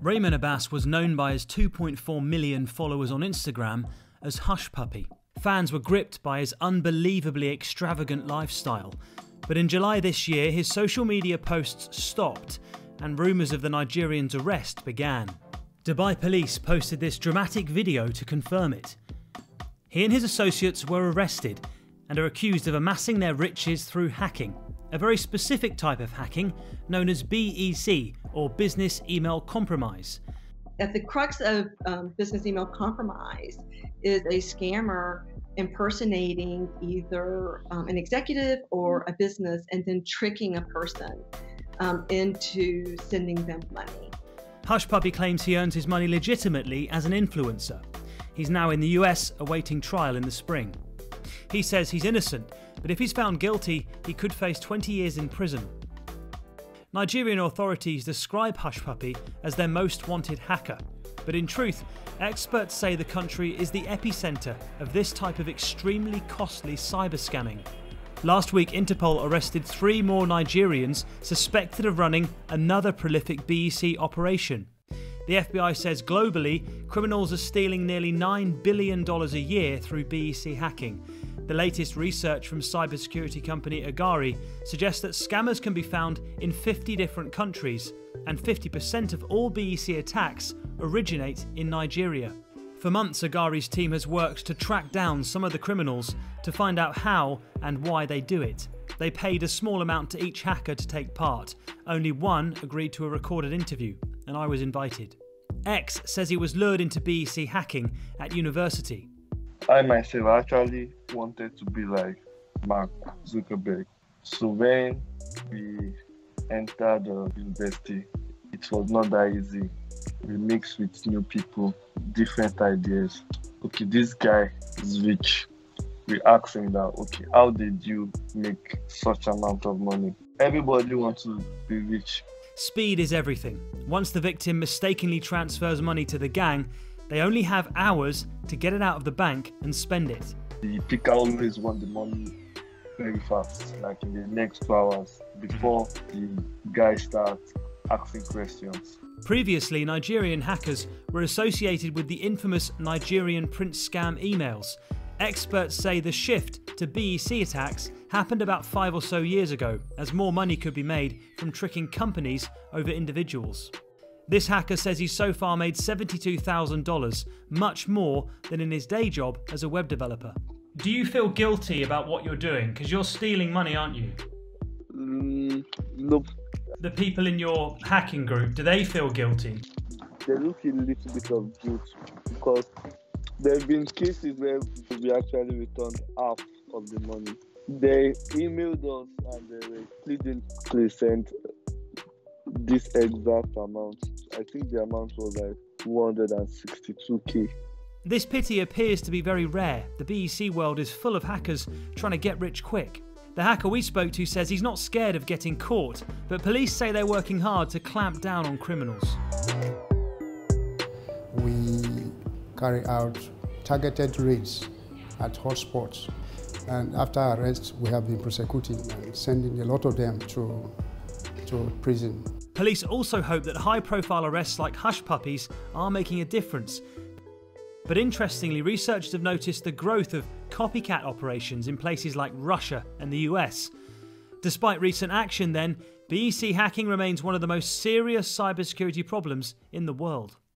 Rayman Abbas was known by his 2.4 million followers on Instagram as Hush Puppy. Fans were gripped by his unbelievably extravagant lifestyle. But in July this year, his social media posts stopped and rumours of the Nigerian's arrest began. Dubai police posted this dramatic video to confirm it. He and his associates were arrested and are accused of amassing their riches through hacking, a very specific type of hacking known as BEC, or Business Email Compromise. At the crux of business email compromise is a scammer impersonating either an executive or a business and then tricking a person into sending them money. Hush Puppy claims he earns his money legitimately as an influencer. He's now in the US awaiting trial in the spring. He says he's innocent, but if he's found guilty, he could face 20 years in prison. Nigerian authorities describe Hush Puppy as their most wanted hacker, but in truth, experts say the country is the epicenter of this type of extremely costly cyber scamming. Last week, Interpol arrested 3 more Nigerians suspected of running another prolific BEC operation. The FBI says globally, criminals are stealing nearly $9 billion a year through BEC hacking. The latest research from cybersecurity company Agari suggests that scammers can be found in 50 different countries, and 50% of all BEC attacks originate in Nigeria. For months, Agari's team has worked to track down some of the criminals to find out how and why they do it. They paid a small amount to each hacker to take part. Only one agreed to a recorded interview, and I was invited. X says he was lured into BEC hacking at university. I myself actually wanted to be like Mark Zuckerberg. So when we entered university, it was not that easy. We mixed with new people, different ideas. Okay, this guy is rich. We asked him that, okay, how did you make such amount of money? Everybody wants to be rich. Speed is everything. Once the victim mistakenly transfers money to the gang, they only have hours to get it out of the bank and spend it. The picker always want the money very fast, like in the next 2 hours, before the guy starts asking questions. Previously, Nigerian hackers were associated with the infamous Nigerian print scam emails. Experts say the shift to BEC attacks happened about 5 or so years ago, as more money could be made from tricking companies over individuals. This hacker says he's so far made $72,000, much more than in his day job as a web developer. Do you feel guilty about what you're doing? Because you're stealing money, aren't you? Nope. The people in your hacking group, do they feel guilty? They do feel a little bit of guilt because there have been cases where we actually returned half of the money. They emailed us and they were pleading to send this exact amount. I think the amount was like 262k. This pity appears to be very rare. The BEC world is full of hackers trying to get rich quick. The hacker we spoke to says he's not scared of getting caught, but police say they're working hard to clamp down on criminals. We carry out targeted raids at hotspots, and after arrest we have been prosecuting and sending a lot of them to prison. Police also hope that high-profile arrests like Hush Puppies are making a difference. But interestingly, researchers have noticed the growth of copycat operations in places like Russia and the US. Despite recent action then, BEC hacking remains one of the most serious cybersecurity problems in the world.